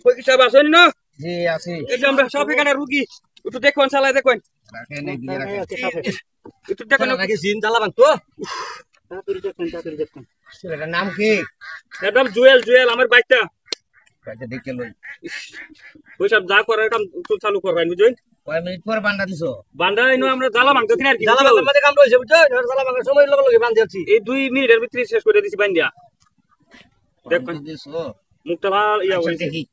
ফকির সাহেব আছেন না? জি আছি। এই যে আমরা সব এখানে রুগী, একটু দেখুন চালাই দেখুন। রাখেন এই দিকে রাখেন। একটু দেখুন নাকি জিন জ্বালাবান তো তাড়াতাড়ি দেখুন। ছেলেটার নাম কি? ম্যাডাম জুয়েল আমার বাইকটা। কাজে দেখে লই। ওই সব যা করার কাম একটু চালু করবেন বুঝছেন? কয় মিনিট পর বান্ডা দিছো? বান্দা এনো আমরা জ্বালা ভাঙতে দিন আর কি। জ্বালাবান মধ্যে কাম রইছে বুঝছো জ্বালা ভাঙার সময় লগে লগে বাঁধি আছি এই 2 মিনিটের ভিতরে শেষ করে দিছি বান্দিয়া। দেখুন দিছো। মুখটা ভালো ইয়া আচ্ছা, হইছে। দেখি।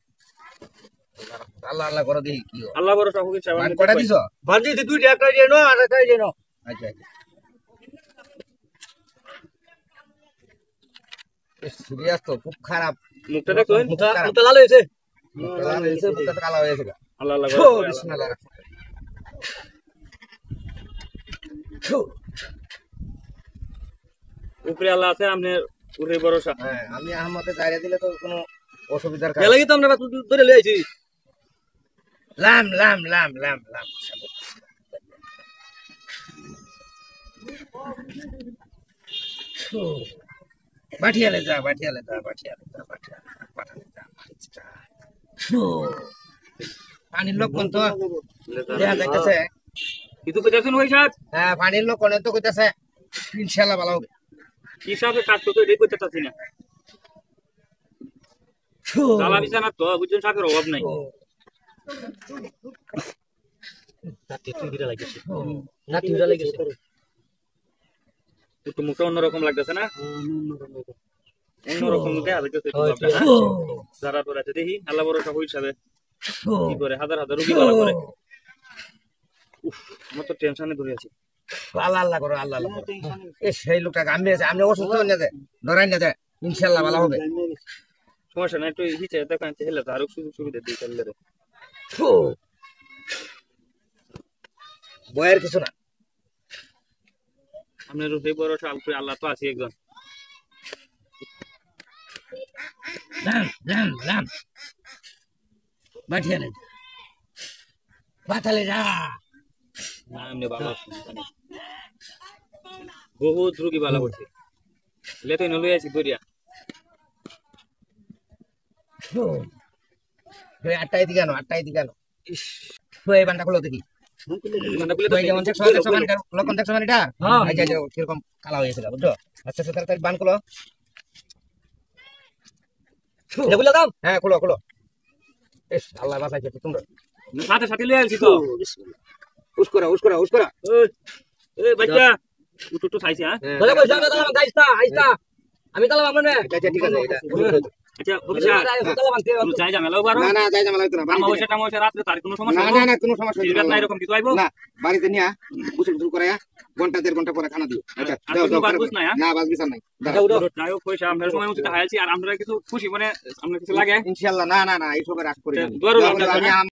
আল্লাহ আল্লাহ করে দেখি কি হয়। আল্লাহ ভরসা ফকির সাহেব। বান কটা দিছো? বাঁধি দি দুইটা একটা যেন আর একটা যেন আচ্ছা আচ্ছা। সিরিয়াস তো খুব খারাপ। মুখটা দেখুন। মুতা লাল হয়েছে মুখটা তো কালো হয়েছে। আল্লাহ আল্লাহ ও করে। বিসমিল্লাহ। উপরে আল্লাহ আছে আপনার উপরে ভরসা। হ্যাঁ আমি আহমদে দাঁড়িয়ে দিলে তো কোনো অসুবিধার কারণ। এলাকি তো আমরা ধরে লই আইছি লাম লাম লাম লাম লাম। বাঠিয়ালে যা বাঠিয়ালে যা বাঠিয়ালে যা বাঠিয়ালে পাঠালে যা মাছটা। পানির লক্ষণ তো দেখা যাইতেছে। কিন্তু কইতাছেন ওই সাহেব হ্যাঁ পানির লক্ষণ তো কইতাছে ইনশাআল্লাহ ভালো হবে। কি সাহেব কাজ করতে এটাই কইতাছি না। জ্বালা বিছানা তো বুঝছেন সাহেবের অভাব নাই। নাতি তুই গিরা লাগিছে নাতি গিরা লাগিছে একটু মুখটা অন্যরকম লাগতেছে না? অন্যরকম দেখা যাইতেছে একটু আপনার। যারা তোর আছে দেখি আল্লাহ ভরসা হই সাহেব কি করে হাজার হাজার রুগী ভালো করে। উফ আমার তো টেনশনে ধরে আছি। আল্লাহ আল্লাহ করো আল্লাহ আল্লাহ করো। এই সেই লোকটাকে আমি আমি অসুস্থ হয়ে যাবে ধরাই না যায় ইনশাআল্লাহ ভালো হবে। সমস্যা নাই একটু হিচে দেখান হেলে তো আরো সুযোগ সুবিধা দিই তাহলে রে। বয়ের কিছু না। আপনার সেই ভরসা উপরে আল্লাহ তো আছে একজন। লাম লাম লাম বাঠিয়ালে বাতালে যা। না এমনি ভালো আছি জানি। বহুত রুগী ভালো করছে লেতে নলই আছি দরিয়া। আটটাই দিকে আনো আটটাই দিকে আনো। এই বান্ডা খুলো দেখি। মানে বলে তো যেমন দেখছো লক্ষণ দেখছো মানে এটা আচ্ছা আচ্ছা কিরকম কালা হয়েছিল বুঝছো। আচ্ছা আচ্ছা তাড়াতাড়ি বান খুলো। দেখুলা দাও হ্যাঁ খুলো খুলো। ইস আল্লাহ বাঁচাইছে তো তোমরা। সাথে সাথে লই আছি তো। উস্করা উস্করা উস্করা। এই বাচ্চা উঠু খাইছে হ্যাঁ। ধরে কইছ না দাও গাইস্তা আইস্তা আমি তালাম আমনে আচ্ছা ঠিক আছে এটা। আচ্ছা অফিসা তুমি চাই ঝামেলাও পারো না না যাই জামাল হইতো না। আমাবস্যা রাত্রে তার কোনো সমস্যা না না না কোনো সমস্যা সিরগাত নাই এরকম কিছু আইবো না বাড়িতে নিয়া উসুল উসুল করে ঘন্টা দেড় ঘন্টা পরে খানা দিও। আচ্ছা আর দাও কোনো দাও বারগুস নাই হ্যাঁ? না বাস বিচার নাই। যাই হোক পয়সা আমরা সময় মতো হায়াছি আর আমরা কিছু খুশি মানে আমরা কিছু লাগে ইনশাআল্লাহ না না না এইসবের আশ করি না। দোয়ারও আমি